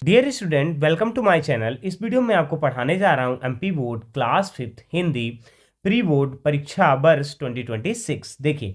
Dear student, welcome to my channel. इस video में आपको पढ़ाने जा रहा हूं MP board class 5th Hindi pre board परीक्षा वर्ष 2026। देखिए,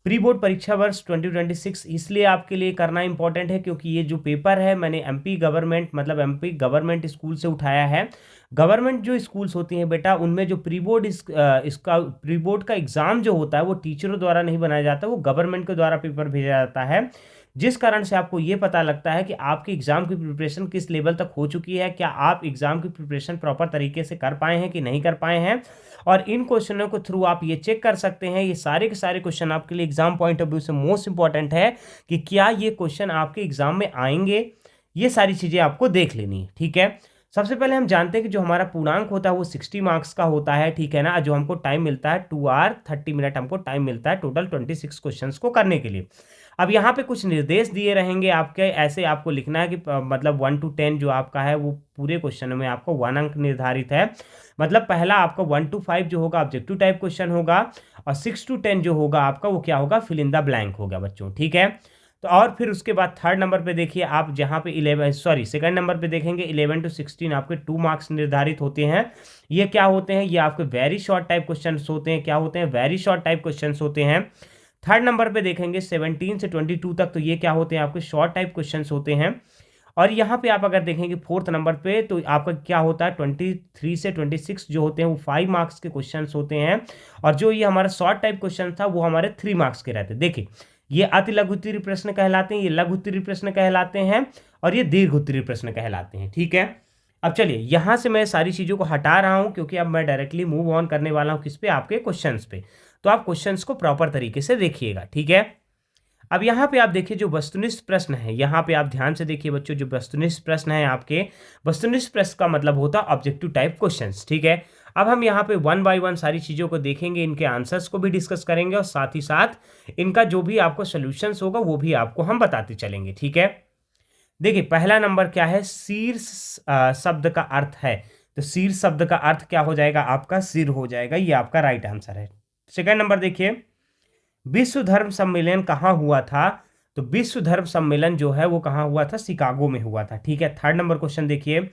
प्री बोर्ड परीक्षा वर्ष 2026 इसलिए आपके लिए करना इंपॉर्टेंट है क्योंकि ये जो पेपर है मैंने एमपी गवर्नमेंट मतलब एमपी गवर्नमेंट स्कूल से उठाया है। गवर्नमेंट जो स्कूल्स होती हैं बेटा, उनमें जो प्री बोर्ड इसका प्री बोर्ड का एग्ज़ाम जो होता है वो टीचरों द्वारा नहीं बनाया जाता, वो गवर्नमेंट के द्वारा पेपर भेजा जाता है। जिस कारण से आपको ये पता लगता है कि आपकी एग्ज़ाम की प्रिपरेशन किस लेवल तक हो चुकी है, क्या आप एग्ज़ाम की प्रिपरेशन प्रॉपर तरीके से कर पाए हैं कि नहीं कर पाए हैं। और इन क्वेश्चनों के थ्रू आप ये चेक कर सकते हैं, ये सारे के सारे क्वेश्चन आपके लिए एग्ज़ाम पॉइंट ऑफ व्यू से मोस्ट इंपॉर्टेंट है कि क्या ये क्वेश्चन आपके एग्ज़ाम में आएंगे। ये सारी चीज़ें आपको देख लेनी है, ठीक है। सबसे पहले हम जानते हैं कि जो हमारा पूर्णांक होता है वो 60 मार्क्स का होता है, ठीक है ना। जो हमको टाइम मिलता है 2 आवर 30 मिनट हमको टाइम मिलता है टोटल 26 क्वेश्चंस को करने के लिए। अब यहाँ पे कुछ निर्देश दिए रहेंगे आपके, ऐसे आपको लिखना है कि मतलब 1 to 10 जो आपका है वो पूरे क्वेश्चन में आपको 1 अंक निर्धारित है। मतलब पहला आपका 1 to 5 जो होगा ऑब्जेक्टिव टाइप क्वेश्चन होगा, और 6 to 10 जो होगा आपका वो क्या होगा, फिल इन द ब्लैंक होगा बच्चों, ठीक है। तो और फिर उसके बाद थर्ड नंबर पे देखिए आप, जहाँ पे सेकंड नंबर पे देखेंगे 11 to 16 आपके 2 मार्क्स निर्धारित होते हैं। ये क्या होते हैं, ये आपके वेरी शॉर्ट टाइप क्वेश्चन होते हैं। क्या होते हैं, वेरी शॉर्ट टाइप क्वेश्चन होते हैं। थर्ड नंबर पे देखेंगे 17 से 22 तक, तो ये क्या होते हैं, आपके शॉर्ट टाइप क्वेश्चंस होते हैं। और यहाँ पे आप अगर देखेंगे फोर्थ नंबर पे, तो आपका क्या होता है 23 से 26 जो होते हैं वो 5 मार्क्स के क्वेश्चंस होते हैं। और जो ये हमारा शॉर्ट टाइप क्वेश्चन था वो हमारे 3 मार्क्स के रहते हैं। देखिए, ये अति लघु उत्तरीय प्रश्न कहलाते हैं, ये लघु उत्तरीय प्रश्न कहलाते हैं, और ये दीर्घ उत्तरीय प्रश्न कहलाते हैं, ठीक है। अब चलिए, यहाँ से मैं सारी चीज़ों को हटा रहा हूँ क्योंकि अब मैं डायरेक्टली मूव ऑन करने वाला हूँ किस पे, आपके क्वेश्चंस पे। तो आप क्वेश्चंस को प्रॉपर तरीके से देखिएगा, ठीक है। अब यहाँ पे आप देखिए जो वस्तुनिष्ठ प्रश्न है, यहाँ पे आप ध्यान से देखिए बच्चों, जो वस्तुनिष्ठ प्रश्न है आपके, वस्तुनिष्ठ प्रश्न का मतलब होता है ऑब्जेक्टिव टाइप क्वेश्चंस, ठीक है। अब हम यहाँ पे 1 by 1 सारी चीज़ों को देखेंगे, इनके आंसर्स को भी डिस्कस करेंगे, और साथ ही साथ इनका जो भी आपको सोल्यूशंस होगा वो भी आपको हम बताते चलेंगे, ठीक है। देखिए, पहला नंबर क्या है, शीर्ष शब्द का अर्थ है। तो शीर्ष शब्द का अर्थ क्या हो जाएगा, आपका सिर हो जाएगा, ये आपका राइट आंसर है। सेकंड नंबर देखिए, विश्व धर्म सम्मेलन कहाँ हुआ था। तो विश्व धर्म सम्मेलन जो है वो कहाँ हुआ था, शिकागो में हुआ था, ठीक है। थर्ड नंबर क्वेश्चन देखिए,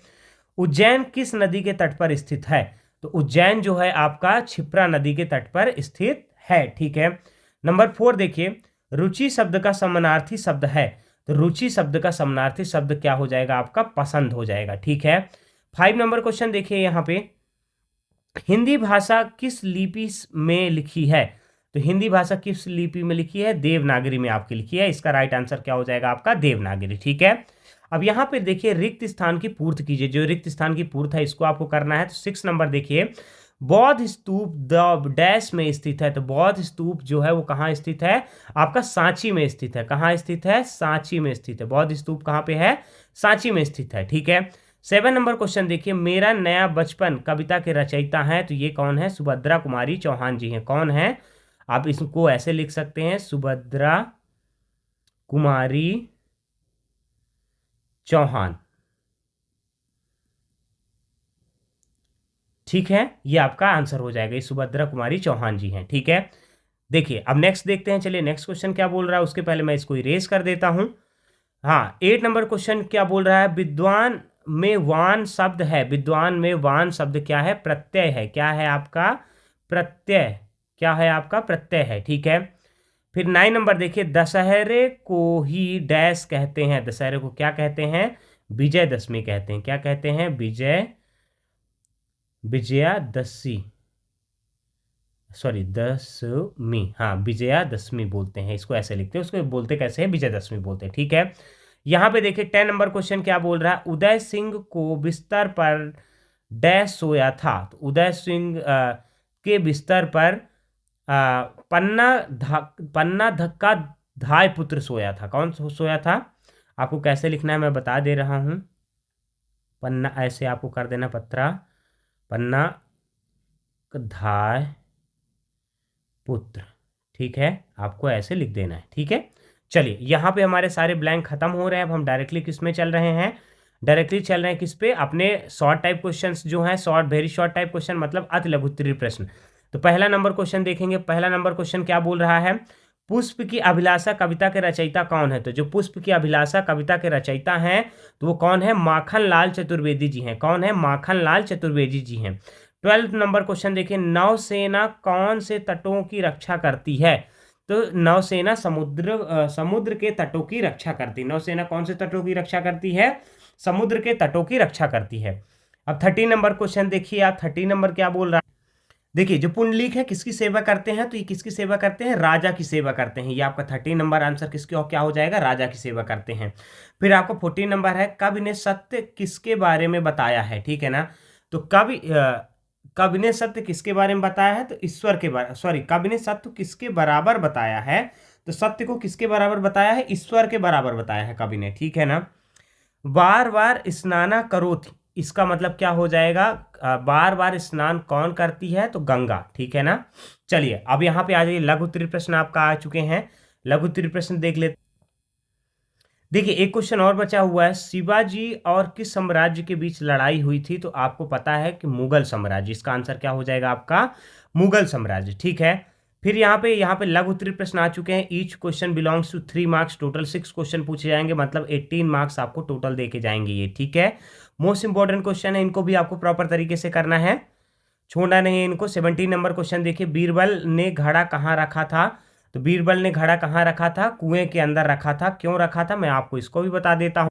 उज्जैन किस नदी के तट पर स्थित है। तो उज्जैन जो है आपका क्षिप्रा नदी के तट पर स्थित है, ठीक है। नंबर 4 देखिए, रुचि शब्द का समानार्थी शब्द है। तो रुचि शब्द का समानार्थी शब्द क्या हो जाएगा, आपका पसंद हो जाएगा, ठीक है। 5 नंबर क्वेश्चन देखिए यहाँ पे, हिंदी भाषा किस लिपि में लिखी है। तो हिंदी भाषा किस लिपि में लिखी है, देवनागरी में आपकी लिखी है। इसका राइट आंसर क्या हो जाएगा, आपका देवनागरी, ठीक है। अब यहाँ पे देखिए, रिक्त स्थान की पूर्ति कीजिए। जो रिक्त स्थान की पूर्ति है इसको आपको करना है। तो 6 नंबर देखिए, बौद्ध स्तूप द डैश में स्थित है। तो बौद्ध स्तूप जो है वो कहाँ स्थित है, आपका सांची में स्थित है। कहाँ स्थित है, सांची में स्थित है। बौद्ध स्तूप कहाँ पे है, सांची में स्थित है, ठीक है। 7 नंबर क्वेश्चन देखिए, मेरा नया बचपन कविता के रचयिता हैं। तो ये कौन है, सुभद्रा कुमारी चौहान जी हैं। कौन है, आप इसको ऐसे लिख सकते हैं, सुभद्रा कुमारी चौहान, ठीक है। ये आपका आंसर हो जाएगा, ये सुभद्रा कुमारी चौहान जी हैं, ठीक है। देखिए, अब नेक्स्ट देखते हैं। चलिए, नेक्स्ट क्वेश्चन क्या बोल रहा है, उसके पहले मैं इसको इरेज कर देता हूं। हाँ, 8 नंबर क्वेश्चन क्या बोल रहा है, विद्वान में वान शब्द है। विद्वान में वान शब्द क्या है, प्रत्यय है। क्या है आपका, प्रत्यय। क्या है आपका, प्रत्यय है, ठीक है। फिर 9 नंबर देखिए, दशहरे को ही डैश कहते हैं। दशहरे को क्या कहते हैं, विजयदशमी कहते हैं। क्या कहते हैं, विजयादशमी, सॉरी दशमी, हाँ विजयादशमी बोलते हैं, इसको ऐसे लिखते हैं। उसको बोलते कैसे हैं, विजयदशमी बोलते हैं, ठीक है। यहाँ पे देखिए 10 नंबर क्वेश्चन क्या बोल रहा है, उदय सिंह को बिस्तर पर डैश सोया था। तो उदय सिंह के बिस्तर पर पन्ना धक्का धाय पुत्र सोया था। कौन सोया था, आपको कैसे लिखना है मैं बता दे रहा हूँ। पन्ना ऐसे आपको कर देना, पन्ना धाय पुत्र, ठीक है। आपको ऐसे लिख देना है, ठीक है। चलिए, यहाँ पे हमारे सारे ब्लैंक खत्म हो रहे हैं। अब हम डायरेक्टली किस में चल रहे हैं, डायरेक्टली चल रहे हैं किस पे, अपने शॉर्ट टाइप क्वेश्चंस जो हैं, short very short type question मतलब अति लघु उत्तरीय प्रश्न। तो पहला नंबर क्वेश्चन देखेंगे। पहला नंबर क्वेश्चन क्या बोल रहा है, पुष्प की अभिलाषा कविता के रचयिता कौन है? तो जो पुष्प की अभिलाषा कविता के रचयिता हैं तो वो कौन है? माखनलाल चतुर्वेदी जी हैं। कौन है? माखनलाल चतुर्वेदी जी हैं। 12 नंबर क्वेश्चन देखिए, नौसेना कौन से तटों की रक्षा करती है? तो नौसेना समुद्र के तटों की रक्षा करती है। नौसेना कौन से तटों की रक्षा करती है? समुद्र के तटों की रक्षा करती है। अब 30 नंबर क्वेश्चन देखिए आप, 30 नंबर क्या बोल रहा है? देखिए जो पुंडलीक है किसकी सेवा करते हैं? तो ये किसकी सेवा करते हैं? राजा की सेवा करते हैं। ये आपका 30 नंबर आंसर किसके और क्या हो जाएगा? राजा की सेवा करते हैं। फिर आपको 14 नंबर है, कवि ने सत्य किसके बारे में बताया है? ठीक है ना, तो कवि ने सत्य किसके बारे में बताया है? तो ईश्वर के बारे, सॉरी, कवि ने सत्य किसके बराबर बताया है? तो सत्य को किसके बराबर बताया है? ईश्वर के बराबर बताया है कवि ने। ठीक है ना। बार बार स्नाना करोति, इसका मतलब क्या हो जाएगा? बार बार स्नान कौन करती है? तो गंगा। ठीक है ना। चलिए अब यहाँ पे आ जाइए, लघु उत्तरीय प्रश्न आपका आ चुके हैं। लघु उत्तरीय प्रश्न देख लेते। देखिए एक क्वेश्चन और बचा हुआ है, शिवाजी और किस साम्राज्य के बीच लड़ाई हुई थी? तो आपको पता है कि मुगल साम्राज्य। इसका आंसर क्या हो जाएगा आपका? मुगल साम्राज्य। ठीक है। फिर यहाँ पे लघु उत्तरीय प्रश्न आ चुके हैं। Each question belongs to 3 marks, total 6 question पूछे जाएंगे, मतलब 18 मार्क्स आपको टोटल देके जाएंगे ये। ठीक है। मोस्ट इंपॉर्टेंट क्वेश्चन है, इनको भी आपको प्रॉपर तरीके से करना है, छोड़ना नहीं है इनको। 17 नंबर क्वेश्चन देखिए, बीरबल ने घड़ा कहाँ रखा था? तो बीरबल ने घड़ा कहाँ रखा था? कुएं के अंदर रखा था। क्यों रखा था? मैं आपको इसको भी बता देता हूं।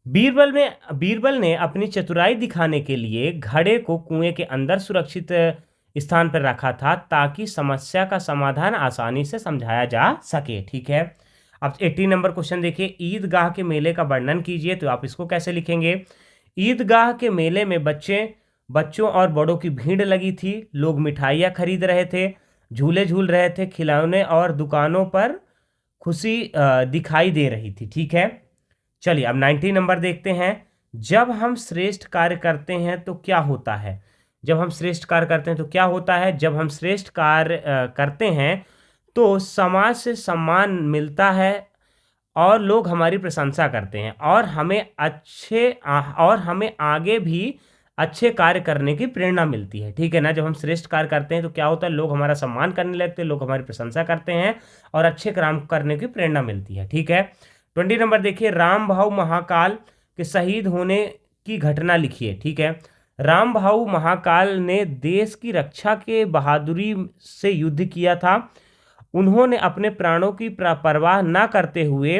बीरबल ने अपनी चतुराई दिखाने के लिए घड़े को कुएं के अंदर सुरक्षित स्थान पर रखा था ताकि समस्या का समाधान आसानी से समझाया जा सके। ठीक है। अब 18 नंबर क्वेश्चन देखिए, ईदगाह के मेले का वर्णन कीजिए। तो आप इसको कैसे लिखेंगे? ईदगाह के मेले में बच्चों और बड़ों की भीड़ लगी थी। लोग मिठाइयाँ खरीद रहे थे, झूले झूल रहे थे, खिलौने और दुकानों पर खुशी दिखाई दे रही थी। ठीक है। चलिए अब 90 नंबर देखते हैं, जब हम श्रेष्ठ कार्य करते हैं तो क्या होता है? जब हम श्रेष्ठ कार्य करते हैं तो क्या होता है? जब हम श्रेष्ठ कार्य करते हैं तो समाज से सम्मान मिलता है और लोग हमारी प्रशंसा करते हैं और हमें आगे भी अच्छे कार्य करने की प्रेरणा मिलती है। ठीक है ना। जब हम श्रेष्ठ कार्य करते हैं तो क्या होता है? लोग हमारा सम्मान करने लगते हैं, लोग हमारी प्रशंसा करते हैं और अच्छे काम करने की प्रेरणा मिलती है। ठीक है। 20 नंबर देखिए, राम भाऊ महाकाल के शहीद होने की घटना लिखिए। ठीक है। राम भाऊ महाकाल ने देश की रक्षा के बहादुरी से युद्ध किया था। उन्होंने अपने प्राणों की परवाह न करते हुए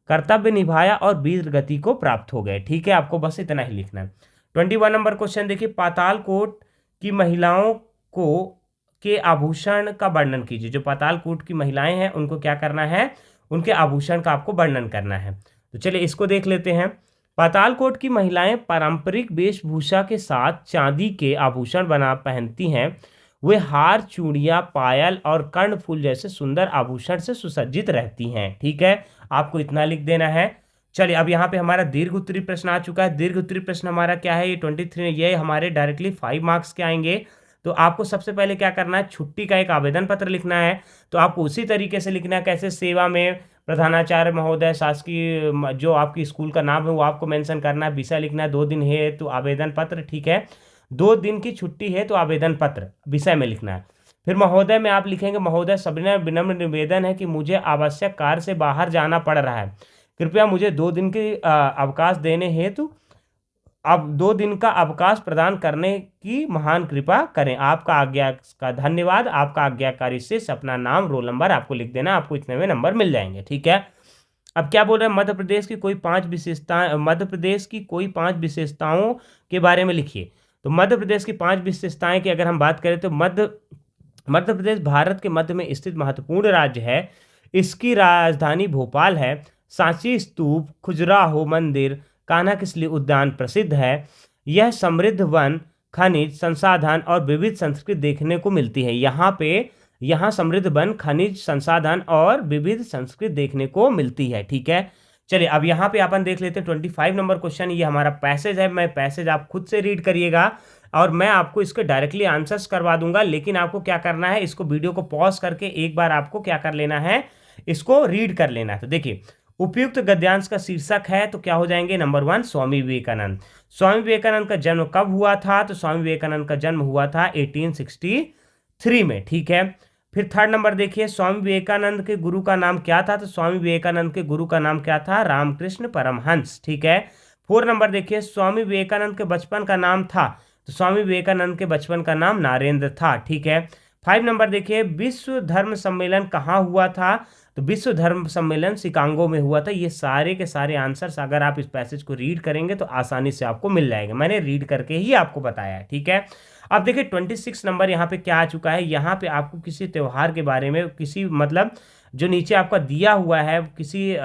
कर्तव्य निभाया और वीर गति को प्राप्त हो गए। ठीक है। आपको बस इतना ही लिखना है। 21 नंबर क्वेश्चन देखिए, पातालकोट की महिलाओं को के आभूषण का वर्णन कीजिए। जो पातालकोट की महिलाएं हैं उनको क्या करना है? उनके आभूषण का आपको वर्णन करना है। तो चलिए इसको देख लेते हैं। पातालकोट की महिलाएं पारंपरिक वेशभूषा के साथ चांदी के आभूषण पहनती हैं। वे हार, चूड़ियां, पायल और कर्णफूल जैसे सुंदर आभूषण से सुसज्जित रहती हैं। ठीक है। आपको इतना लिख देना है। चलिए अब यहाँ पे हमारा दीर्घ उत्तरीय प्रश्न आ चुका है। दीर्घ उत्तरीय प्रश्न हमारा क्या है? ये 23, ये हमारे डायरेक्टली 5 मार्क्स के आएंगे। तो आपको सबसे पहले क्या करना है? छुट्टी का एक आवेदन पत्र लिखना है। तो आपको उसी तरीके से लिखना है, कैसे? सेवा में प्रधानाचार्य महोदय, शासकीय, जो आपकी स्कूल का नाम है वो आपको मेंशन करना है, विषय लिखना है, 2 दिन है तो आवेदन पत्र। ठीक है। 2 दिन की छुट्टी है तो आवेदन पत्र विषय में लिखना है। फिर महोदय में आप लिखेंगे, महोदय सविनय विनम्र निवेदन है कि मुझे आवश्यक कार्य से बाहर जाना पड़ रहा है, कृपया मुझे 2 दिन के अवकाश देने हेतु अब 2 दिन का अवकाश प्रदान करने की महान कृपा करें। आपका आज्ञा का धन्यवाद। आपका आज्ञाकारी से अपना नाम, रोल नंबर आपको लिख देना, आपको इतने में नंबर मिल जाएंगे। ठीक है। अब क्या बोल रहे हैं? मध्य प्रदेश की कोई 5 विशेषताओं के बारे में लिखिए। तो मध्य प्रदेश की 5 विशेषताएं की अगर हम बात करें तो मध्य प्रदेश भारत के मध्य में स्थित महत्वपूर्ण राज्य है। इसकी राजधानी भोपाल है। सांची स्तूप, खजुराहो मंदिर, कान्हा किसली उद्यान प्रसिद्ध है। यह समृद्ध वन, खनिज संसाधन और विविध संस्कृति देखने को मिलती है। यहाँ समृद्ध वन, खनिज संसाधन और विविध संस्कृति देखने को मिलती है। ठीक है। चलिए अब यहाँ पे अपन देख लेते हैं 25 नंबर क्वेश्चन। ये हमारा पैसेज है। मैं पैसेज आप खुद से रीड करिएगा और मैं आपको इसके डायरेक्टली आंसर्स करवा दूंगा, लेकिन आपको क्या करना है? इसको वीडियो को पॉज करके एक बार आपको क्या कर लेना है? इसको रीड कर लेना है। तो देखिए, उपयुक्त गद्यांश का शीर्षक है तो क्या हो जाएंगे? नंबर 1 स्वामी विवेकानंद। स्वामी विवेकानंद का जन्म कब हुआ था? तो स्वामी विवेकानंद का जन्म हुआ था 1863 में। ठीक है। फिर थर्ड नंबर देखिए, स्वामी विवेकानंद के गुरु का नाम क्या था? तो स्वामी विवेकानंद के गुरु का नाम क्या था? रामकृष्ण परमहंस। ठीक है। 4 नंबर देखिए, स्वामी विवेकानंद के बचपन का नाम था? तो स्वामी विवेकानंद के बचपन का नाम नारेंद्र था। ठीक है। 5 नंबर देखिए, विश्व धर्म सम्मेलन कहाँ हुआ था? तो विश्व धर्म सम्मेलन शिकागो में हुआ था। ये सारे के सारे आंसर्स अगर आप इस पैसेज को रीड करेंगे तो आसानी से आपको मिल जाएगा। मैंने रीड करके ही आपको बताया है। ठीक है। अब देखिए 26 नंबर यहाँ पे क्या आ चुका है। यहाँ पे आपको किसी त्योहार के बारे में, किसी मतलब जो नीचे आपका दिया हुआ है, किसी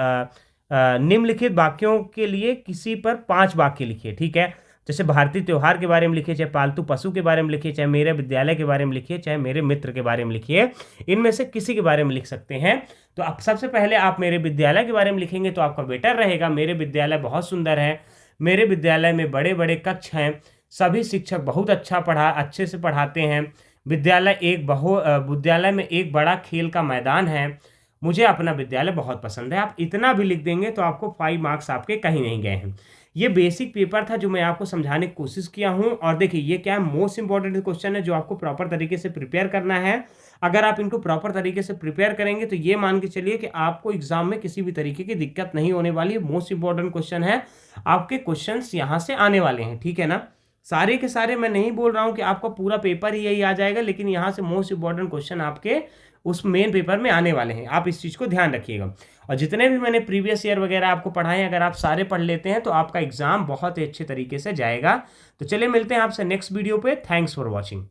निम्नलिखित वाक्यों के लिए किसी पर 5 वाक्य लिखिए। ठीक है। जैसे भारतीय त्योहार के बारे में लिखिए, चाहे पालतू पशु के बारे में लिखिए, चाहे मेरे विद्यालय के बारे में लिखिए, चाहे मेरे मित्र के बारे में लिखिए, इनमें से किसी के बारे में लिख सकते हैं। तो अब सबसे पहले आप मेरे विद्यालय के बारे में लिखेंगे तो आपका बेटर रहेगा। मेरे विद्यालय बहुत सुंदर है, मेरे विद्यालय में बड़े बड़े कक्ष हैं, सभी शिक्षक बहुत अच्छे से पढ़ाते हैं, विद्यालय में एक बड़ा खेल का मैदान है, मुझे अपना विद्यालय बहुत पसंद है। आप इतना भी लिख देंगे तो आपको 5 मार्क्स आपके कहीं नहीं गए हैं। ये बेसिक पेपर था जो मैं आपको समझाने की कोशिश किया हूं। और देखिए ये क्या है, मोस्ट इंपॉर्टेंट क्वेश्चन है जो आपको प्रॉपर तरीके से प्रिपेयर करना है। अगर आप इनको प्रॉपर तरीके से प्रिपेयर करेंगे तो ये मान के चलिए कि आपको एग्जाम में किसी भी तरीके की दिक्कत नहीं होने वाली है। मोस्ट इंपॉर्टेंट क्वेश्चन है, आपके क्वेश्चंस यहाँ से आने वाले हैं। ठीक है ना। सारे के सारे मैं नहीं बोल रहा हूँ कि आपका पूरा पेपर ही यही आ जाएगा, लेकिन यहाँ से मोस्ट इंपॉर्टेंट क्वेश्चन आपके उस मेन पेपर में आने वाले हैं। आप इस चीज़ को ध्यान रखिएगा। और जितने भी मैंने प्रीवियस ईयर वगैरह आपको पढ़ाए अगर आप सारे पढ़ लेते हैं तो आपका एग्जाम बहुत ही अच्छे तरीके से जाएगा। तो चलिए मिलते हैं आपसे नेक्स्ट वीडियो पे। Thanks for watching.